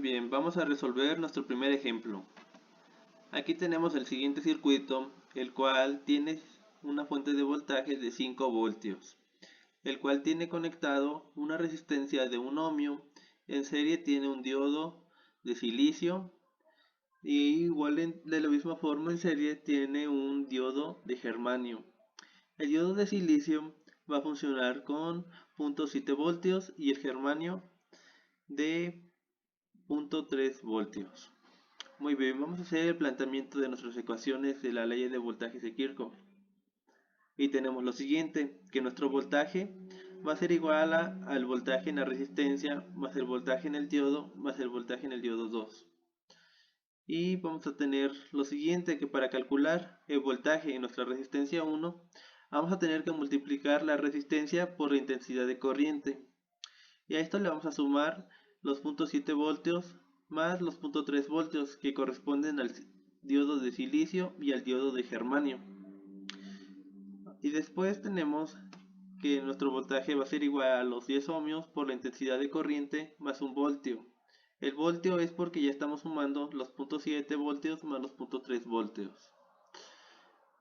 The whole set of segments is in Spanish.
bien, vamos a resolver nuestro primer ejemplo. Aquí tenemos el siguiente circuito, el cual tiene una fuente de voltaje de 5 voltios, el cual tiene conectado una resistencia de 1 ohmio. En serie tiene un diodo de silicio y igual de la misma forma en serie tiene un diodo de germanio. El diodo de silicio va a funcionar con 0.7 voltios y el germanio de 0.3 voltios. Muy bien, vamos a hacer el planteamiento de nuestras ecuaciones de la ley de voltajes de Kirchhoff. Y tenemos lo siguiente, que nuestro voltaje va a ser igual al voltaje en la resistencia más el voltaje en el diodo más el voltaje en el diodo 2. Y vamos a tener lo siguiente, que para calcular el voltaje en nuestra resistencia 1, vamos a tener que multiplicar la resistencia por la intensidad de corriente. Y a esto le vamos a sumar los 0.7 voltios más los 0.3 voltios que corresponden al diodo de silicio y al diodo de germanio. Y después tenemos que nuestro voltaje va a ser igual a los 10 ohmios por la intensidad de corriente más un voltio. El voltio es porque ya estamos sumando los 0.7 voltios más los 0.3 voltios.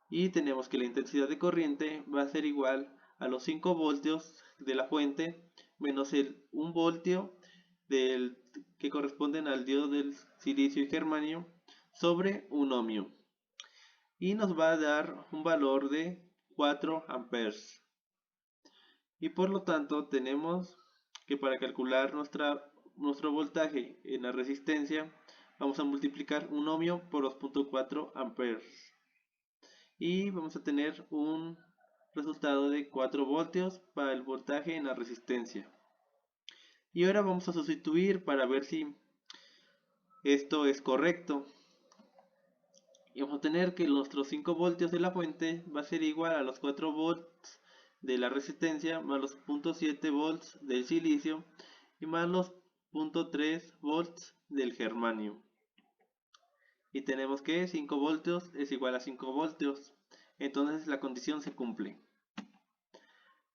Y tenemos que la intensidad de corriente va a ser igual a los 5 voltios de la fuente menos el 1 voltio que corresponden al diodo del silicio y germanio sobre 1 ohmio. Y nos va a dar un valor de 4 amperes. Y por lo tanto tenemos que para calcular nuestro voltaje en la resistencia vamos a multiplicar 1 ohmio por 2.4 amperes. Y vamos a tener un resultado de 4 voltios para el voltaje en la resistencia. Y ahora vamos a sustituir para ver si esto es correcto. Y vamos a tener que nuestros 5 voltios de la fuente va a ser igual a los 4 volts de la resistencia más los 0.7 volts del silicio y más los 0.3 volts del germanio. Y tenemos que 5 voltios es igual a 5 voltios. Entonces la condición se cumple.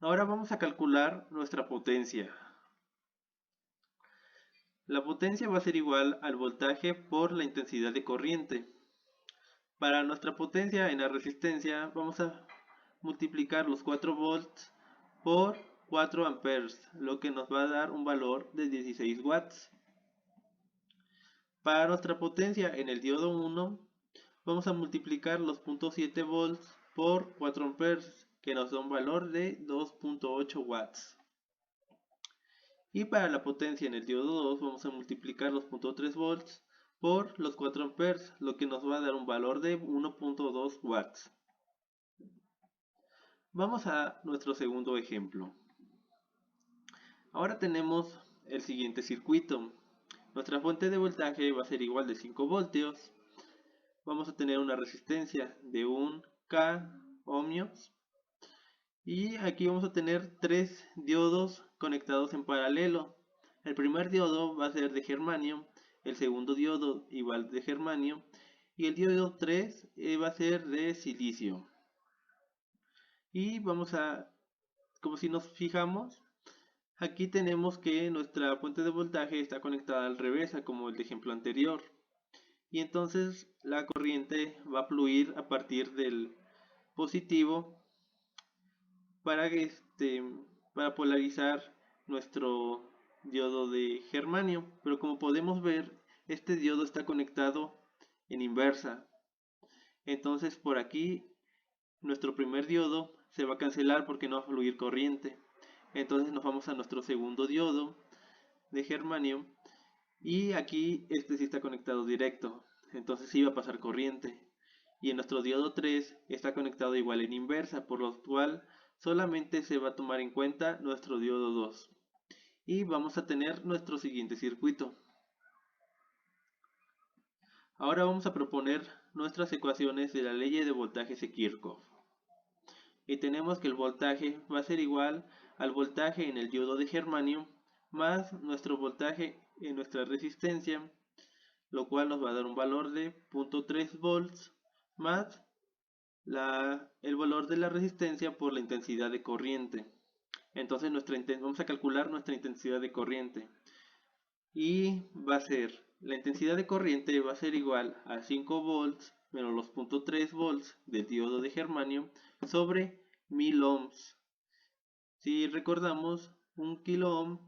Ahora vamos a calcular nuestra potencia. La potencia va a ser igual al voltaje por la intensidad de corriente. Para nuestra potencia en la resistencia vamos a multiplicar los 4 volts por 4 amperes, lo que nos va a dar un valor de 16 watts. Para nuestra potencia en el diodo 1 vamos a multiplicar los 0.7 volts por 4 amperes, que nos da un valor de 2.8 watts. Y para la potencia en el diodo 2 vamos a multiplicar los 0.3 volts por los 4 amperes, lo que nos va a dar un valor de 1.2 watts. Vamos a nuestro segundo ejemplo. Ahora tenemos el siguiente circuito. Nuestra fuente de voltaje va a ser igual de 5 voltios. Vamos a tener una resistencia de 1 K ohmios. Y aquí vamos a tener 3 diodos conectados en paralelo. El primer diodo va a ser de germanio, el segundo diodo igual de germanio y el diodo 3 va a ser de silicio. Y vamos a, como si nos fijamos, aquí tenemos que nuestra fuente de voltaje está conectada al revés, como el ejemplo anterior. Y entonces la corriente va a fluir a partir del positivo para polarizar nuestro diodo de germanio. Pero como podemos ver, este diodo está conectado en inversa. Entonces por aquí nuestro primer diodo se va a cancelar porque no va a fluir corriente. Entonces nos vamos a nuestro segundo diodo de germanio y aquí este sí está conectado directo, entonces sí va a pasar corriente. Y en nuestro diodo 3 está conectado igual en inversa, por lo cual solamente se va a tomar en cuenta nuestro diodo 2. Y vamos a tener nuestro siguiente circuito. Ahora vamos a proponer nuestras ecuaciones de la ley de voltajes de Kirchhoff. Y tenemos que el voltaje va a ser igual al voltaje en el diodo de germanio más nuestro voltaje en nuestra resistencia, lo cual nos va a dar un valor de 0.3 volts más el valor de la resistencia por la intensidad de corriente. Entonces vamos a calcular nuestra intensidad de corriente. y va a ser, la intensidad de corriente va a ser igual a 5 volts menos los 0.3 volts del diodo de germanio sobre 1000 ohms. Si recordamos, un kilo ohm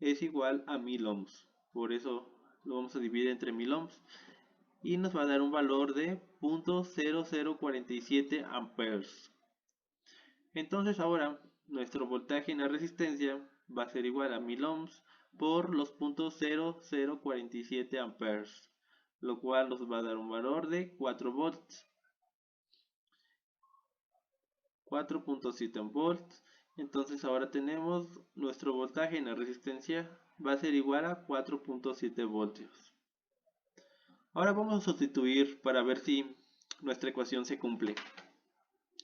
es igual a 1000 ohms, por eso lo vamos a dividir entre 1000 ohms y nos va a dar un valor de 0.0047 amperes. Entonces ahora nuestro voltaje en la resistencia va a ser igual a 1000 ohms por los 0.0047 amperes, lo cual nos va a dar un valor de 4 volts. 4.7 volts. Entonces ahora tenemos nuestro voltaje en la resistencia va a ser igual a 4.7 voltios. Ahora vamos a sustituir para ver si nuestra ecuación se cumple.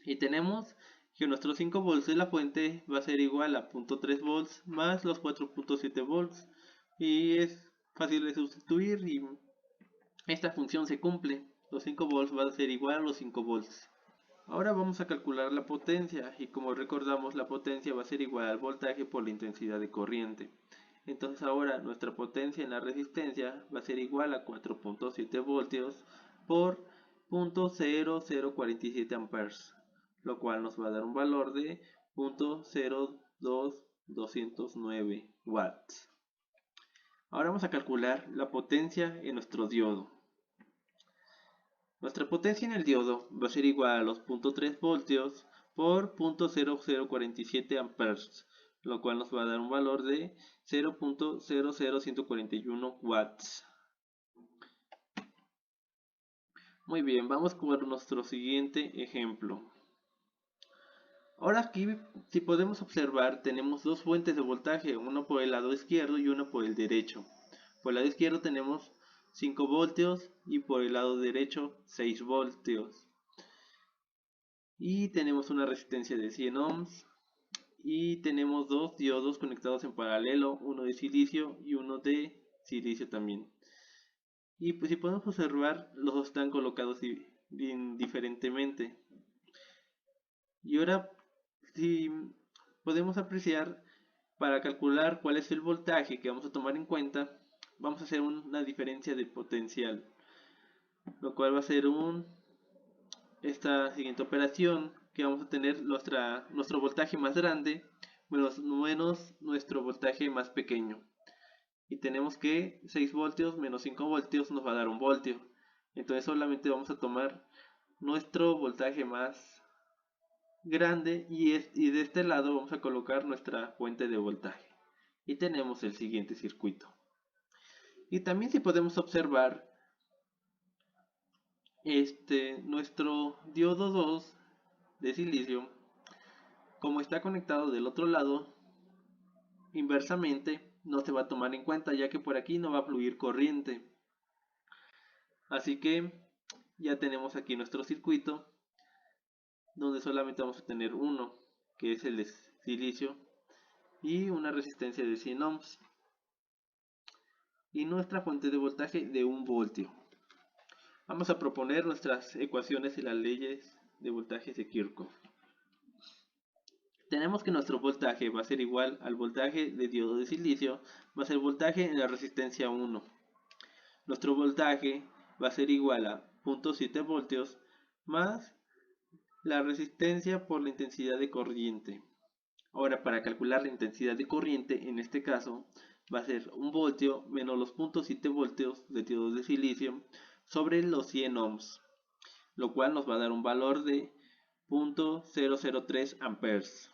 Y tenemos que nuestros 5 volts de la fuente va a ser igual a 0.3 volts más los 4.7 volts. Y es fácil de sustituir y esta función se cumple. Los 5 volts va a ser igual a los 5 volts. Ahora vamos a calcular la potencia y como recordamos la potencia va a ser igual al voltaje por la intensidad de corriente. Entonces ahora nuestra potencia en la resistencia va a ser igual a 4.7 voltios por 0.0047 amperes, lo cual nos va a dar un valor de 0.02209 watts. Ahora vamos a calcular la potencia en nuestro diodo. Nuestra potencia en el diodo va a ser igual a los 0.3 voltios por 0.0047 amperes, lo cual nos va a dar un valor de 0.00141 watts. Muy bien, vamos con nuestro siguiente ejemplo. Ahora aquí, si podemos observar, tenemos dos fuentes de voltaje, uno por el lado izquierdo y uno por el derecho. Por el lado izquierdo tenemos 5 voltios y por el lado derecho 6 voltios. Y tenemos una resistencia de 100 ohms y tenemos dos diodos conectados en paralelo, uno de silicio y uno de silicio también. Y pues si podemos observar, los dos están colocados indiferentemente. Y ahora, si podemos apreciar, para calcular cuál es el voltaje que vamos a tomar en cuenta, vamos a hacer una diferencia de potencial, lo cual va a ser esta siguiente operación, que vamos a tener nuestro voltaje más grande menos nuestro voltaje más pequeño. Y tenemos que 6 voltios menos 5 voltios nos va a dar 1 voltio. Entonces solamente vamos a tomar nuestro voltaje más grande y de este lado vamos a colocar nuestra fuente de voltaje. Y tenemos el siguiente circuito. Y también si podemos observar, nuestro diodo 2 de silicio, como está conectado del otro lado, inversamente no se va a tomar en cuenta ya que por aquí no va a fluir corriente. Así que ya tenemos aquí nuestro circuito donde solamente vamos a tener uno, que es el de silicio, y una resistencia de 100 ohms y nuestra fuente de voltaje de 1 voltio. Vamos a proponer nuestras ecuaciones y las leyes de voltajes de Kirchhoff. Tenemos que nuestro voltaje va a ser igual al voltaje de diodo de silicio más el voltaje en la resistencia 1. Nuestro voltaje va a ser igual a 0.7 voltios más la resistencia por la intensidad de corriente. Ahora, para calcular la intensidad de corriente, en este caso, va a ser 1 voltio menos los 0.7 voltios de diodo de silicio sobre los 100 ohms, lo cual nos va a dar un valor de 0.003 amperes.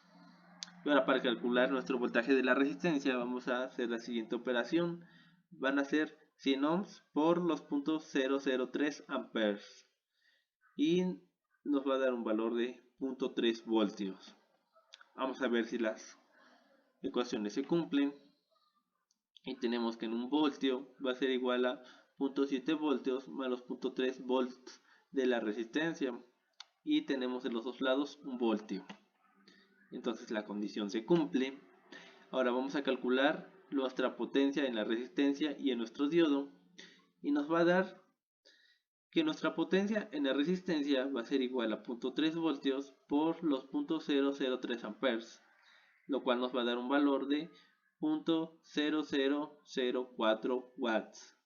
Y ahora, para calcular nuestro voltaje de la resistencia, vamos a hacer la siguiente operación. Van a ser 100 ohms por los 0.003 amperes y nos va a dar un valor de 0.3 voltios. Vamos a ver si las ecuaciones se cumplen. Y tenemos que en 1 voltio va a ser igual a 0.7 voltios más los 0.3 volts de la resistencia. Y tenemos de los dos lados 1 voltio. Entonces la condición se cumple. Ahora vamos a calcular nuestra potencia en la resistencia y en nuestro diodo. Y nos va a dar que nuestra potencia en la resistencia va a ser igual a 0.3 voltios por los 0.003 amperes, lo cual nos va a dar un valor de 0.0004 watts.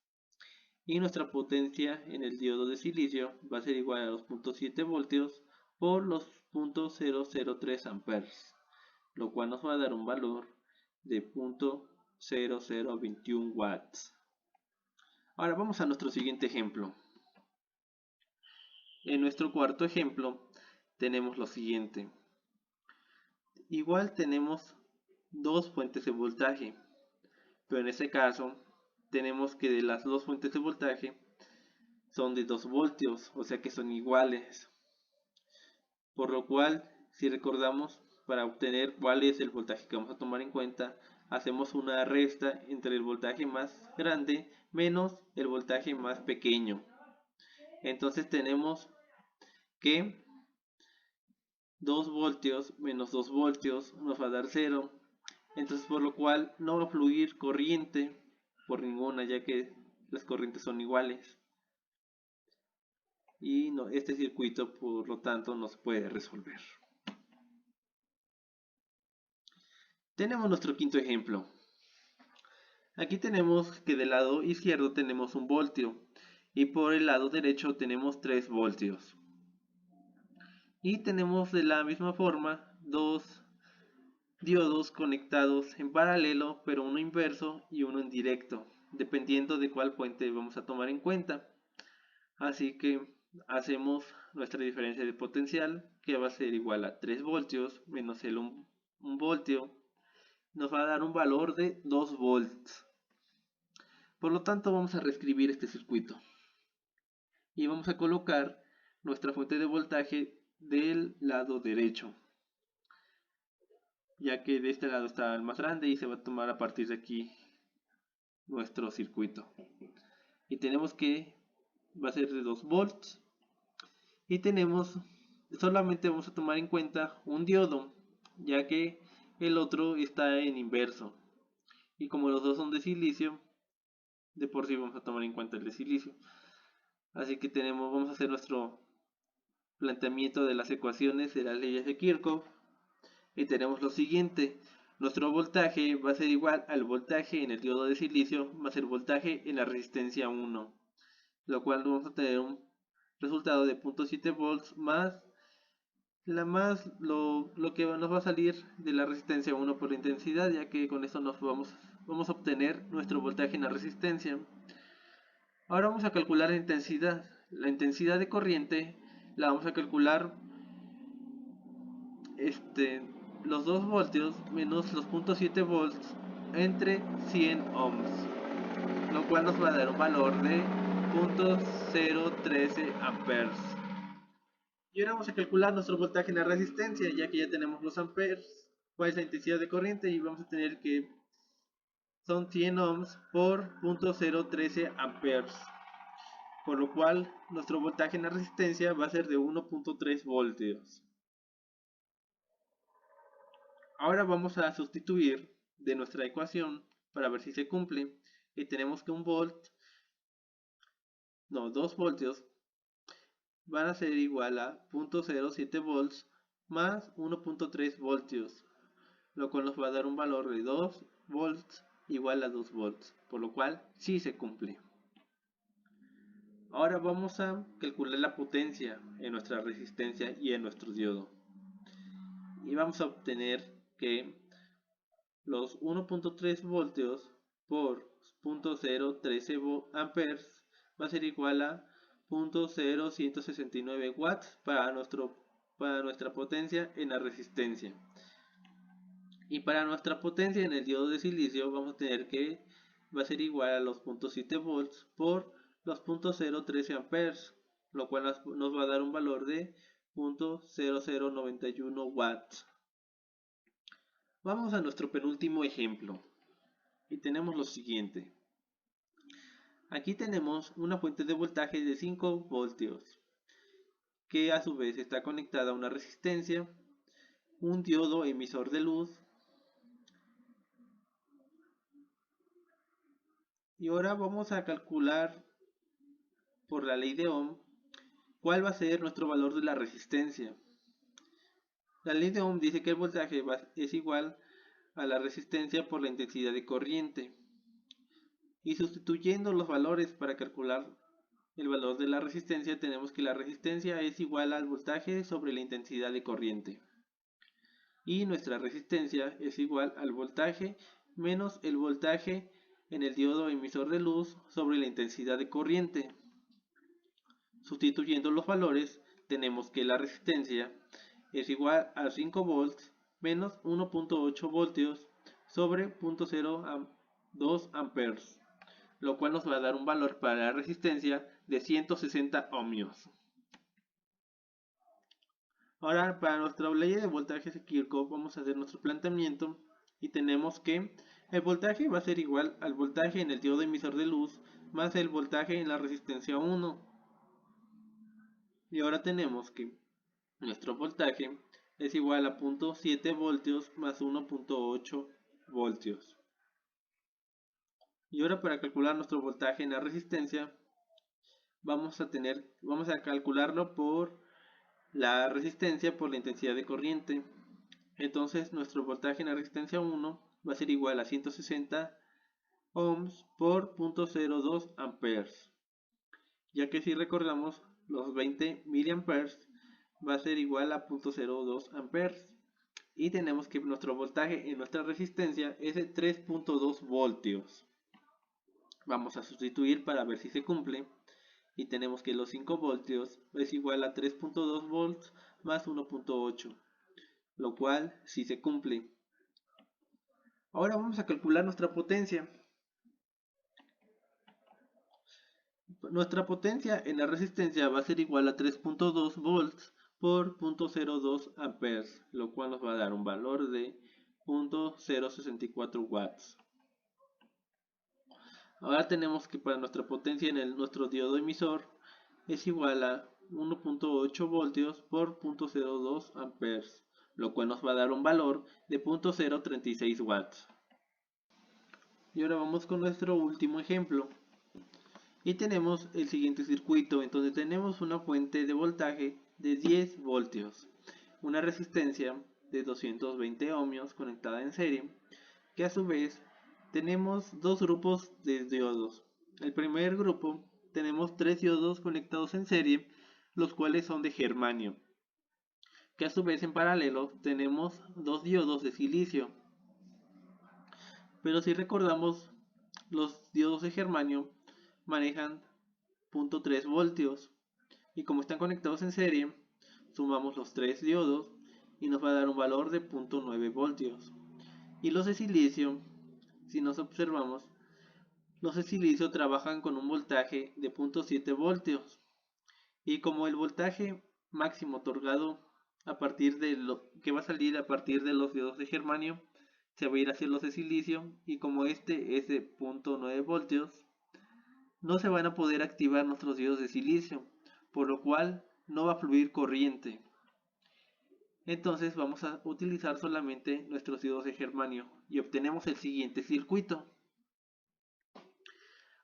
Y nuestra potencia en el diodo de silicio va a ser igual a los 0.7 voltios por los 0.003 amperes, lo cual nos va a dar un valor de 0.0021 watts. Ahora vamos a nuestro siguiente ejemplo. En nuestro cuarto ejemplo tenemos lo siguiente. Igual tenemos dos fuentes de voltaje, pero en este caso tenemos que de las dos fuentes de voltaje son de 2 voltios, o sea que son iguales. Por lo cual, si recordamos, para obtener cuál es el voltaje que vamos a tomar en cuenta, hacemos una resta entre el voltaje más grande menos el voltaje más pequeño. Entonces tenemos que 2 voltios menos 2 voltios nos va a dar 0. Entonces por lo cual no va a fluir corriente por ninguna, ya que las corrientes son iguales. Y no, este circuito por lo tanto no se puede resolver. Tenemos nuestro quinto ejemplo. Aquí tenemos que del lado izquierdo tenemos 1 voltio y por el lado derecho tenemos 3 voltios. Y tenemos de la misma forma dos diodos conectados en paralelo, pero uno inverso y uno en directo, dependiendo de cuál fuente vamos a tomar en cuenta. Así que hacemos nuestra diferencia de potencial, que va a ser igual a 3 voltios menos el 1 voltio, nos va a dar un valor de 2 volts. Por lo tanto vamos a reescribir este circuito y vamos a colocar nuestra fuente de voltaje del lado derecho, ya que de este lado está el más grande y se va a tomar a partir de aquí nuestro circuito. Y tenemos que va a ser de 2 volts y solamente vamos a tomar en cuenta un diodo, ya que el otro está en inverso, y como los dos son de silicio, de por sí vamos a tomar en cuenta el de silicio. Así que vamos a hacer nuestro planteamiento de las ecuaciones de las leyes de Kirchhoff y tenemos lo siguiente. Nuestro voltaje va a ser igual al voltaje en el diodo de silicio más el voltaje en la resistencia 1, lo cual vamos a tener un resultado de 0.7 volts más lo que nos va a salir de la resistencia 1 por la intensidad, ya que con esto vamos a obtener nuestro voltaje en la resistencia. Ahora vamos a calcular la intensidad. La intensidad de corriente la vamos a calcular los 2 voltios menos los 0.7 volts entre 100 ohms, lo cual nos va a dar un valor de 0.013 amperes. Y ahora vamos a calcular nuestro voltaje en la resistencia, ya que ya tenemos los amperes, cuál es la intensidad de corriente, y vamos a tener que son 100 ohms por 0.013 amperes, por lo cual nuestro voltaje en la resistencia va a ser de 1.3 voltios. Ahora vamos a sustituir de nuestra ecuación para ver si se cumple, y tenemos que 2 voltios van a ser igual a 0.07 volts más 1.3 voltios, lo cual nos va a dar un valor de 2 volts igual a 2 volts, por lo cual sí se cumple. Ahora vamos a calcular la potencia en nuestra resistencia y en nuestro diodo, y vamos a obtener que los 1.3 voltios por 0.013 amperes va a ser igual a 0.0169 watts para nuestra potencia en la resistencia. Y para nuestra potencia en el diodo de silicio vamos a tener que va a ser igual a los 0.7 volts por los 0.013 amperes, lo cual nos va a dar un valor de 0.0091 watts. Vamos a nuestro penúltimo ejemplo y tenemos lo siguiente. Aquí tenemos una fuente de voltaje de 5 voltios que a su vez está conectada a una resistencia, un diodo emisor de luz, y ahora vamos a calcular por la ley de Ohm cuál va a ser nuestro valor de la resistencia. La ley de Ohm dice que el voltaje es igual a la resistencia por la intensidad de corriente. Y sustituyendo los valores para calcular el valor de la resistencia, tenemos que la resistencia es igual al voltaje sobre la intensidad de corriente. Y nuestra resistencia es igual al voltaje menos el voltaje en el diodo emisor de luz sobre la intensidad de corriente. Sustituyendo los valores, tenemos que la resistencia es igual a 5 volts menos 1.8 voltios sobre 0.02 amperes, lo cual nos va a dar un valor para la resistencia de 160 ohmios. Ahora, para nuestra ley de voltajes de Kirchhoff, vamos a hacer nuestro planteamiento y tenemos que el voltaje va a ser igual al voltaje en el diodo emisor de luz más el voltaje en la resistencia 1. Y ahora tenemos que nuestro voltaje es igual a 0.7 voltios más 1.8 voltios. Y ahora para calcular nuestro voltaje en la resistencia, vamos a calcularlo por la resistencia por la intensidad de corriente. Entonces nuestro voltaje en la resistencia 1 va a ser igual a 160 ohms por 0.02 amperes, ya que si recordamos los 20 miliamperes va a ser igual a 0.02 amperes y tenemos que nuestro voltaje en nuestra resistencia es de 3.2 voltios. Vamos a sustituir para ver si se cumple y tenemos que los 5 voltios es igual a 3.2 volts más 1.8, lo cual sí se cumple. Ahora vamos a calcular nuestra potencia. Nuestra potencia en la resistencia va a ser igual a 3.2 volts por 0.02 amperes, lo cual nos va a dar un valor de 0.064 watts. Ahora tenemos que para nuestra potencia en nuestro diodo emisor es igual a 1.8 voltios por 0.02 amperes, lo cual nos va a dar un valor de 0.036 watts. Y ahora vamos con nuestro último ejemplo. Y tenemos el siguiente circuito, en donde tenemos una fuente de voltaje de 10 voltios, una resistencia de 220 ohmios conectada en serie, que a su vez tenemos dos grupos de diodos. El primer grupo tenemos 3 diodos conectados en serie, los cuales son de germanio, que a su vez en paralelo tenemos 2 diodos de silicio. Pero si recordamos, los diodos de germanio manejan 0.3 voltios y como están conectados en serie, sumamos los 3 diodos y nos va a dar un valor de 0.9 voltios. Y los de silicio, si nos observamos, los de silicio trabajan con un voltaje de 0.7 voltios y como el voltaje máximo otorgado a partir de lo que va a salir a partir de los diodos de germanio se va a ir hacia los de silicio, y como este es de 0.9 voltios, no se van a poder activar nuestros diodos de silicio, por lo cual no va a fluir corriente. Entonces vamos a utilizar solamente nuestros diodos de germanio y obtenemos el siguiente circuito.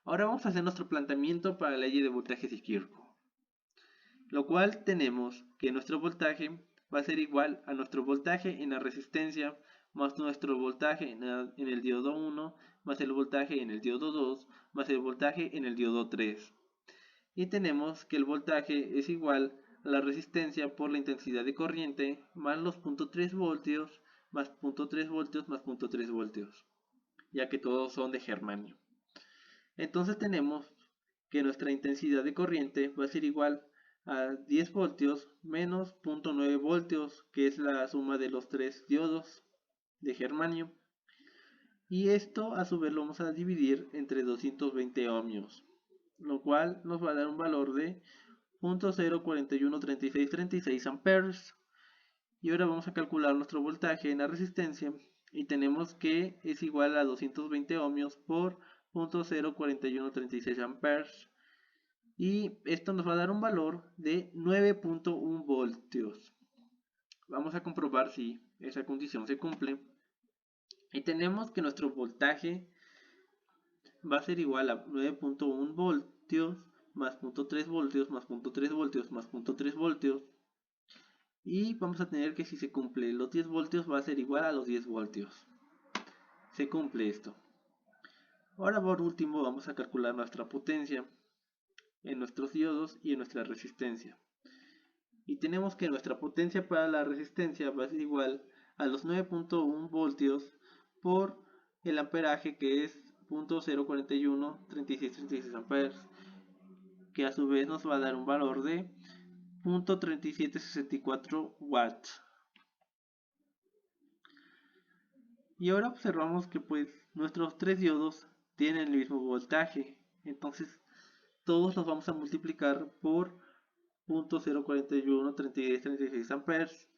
Ahora vamos a hacer nuestro planteamiento para la ley de voltajes de Kirchhoff, lo cual tenemos que nuestro voltaje va a ser igual a nuestro voltaje en la resistencia más nuestro voltaje en el diodo 1 más el voltaje en el diodo 2 más el voltaje en el diodo 3. Y tenemos que el voltaje es igual a la resistencia por la intensidad de corriente más los 0.3 voltios más 0.3 voltios más 0.3 voltios, ya que todos son de germanio. Entonces tenemos que nuestra intensidad de corriente va a ser igual a 10 voltios menos 0.9 voltios, que es la suma de los 3 diodos de germanio. Y esto a su vez lo vamos a dividir entre 220 ohmios, lo cual nos va a dar un valor de 0.0413636 amperes. Y ahora vamos a calcular nuestro voltaje en la resistencia y tenemos que es igual a 220 ohmios por 0.04136 amperes. Y esto nos va a dar un valor de 9.1 voltios. Vamos a comprobar si esa condición se cumple. Y tenemos que nuestro voltaje va a ser igual a 9.1 voltios más 0.3 voltios más 0.3 voltios más 0.3 voltios. Y vamos a tener que si se cumple los 10 voltios va a ser igual a los 10 voltios. se cumple esto. Ahora por último vamos a calcular nuestra potencia en nuestros diodos y en nuestra resistencia. Y tenemos que nuestra potencia para la resistencia va a ser igual a los 9.1 voltios por el amperaje, que es 0.0413636 amperes, que a su vez nos va a dar un valor de 0.3764 watts. Y ahora observamos que pues nuestros tres diodos tienen el mismo voltaje, entonces todos los vamos a multiplicar por 0.0413636 amperes,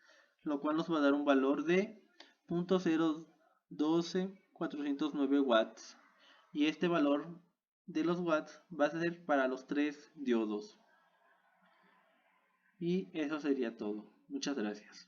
lo cual nos va a dar un valor de 0.012409 watts. Y este valor de los watts va a ser para los tres diodos. Y eso sería todo. Muchas gracias.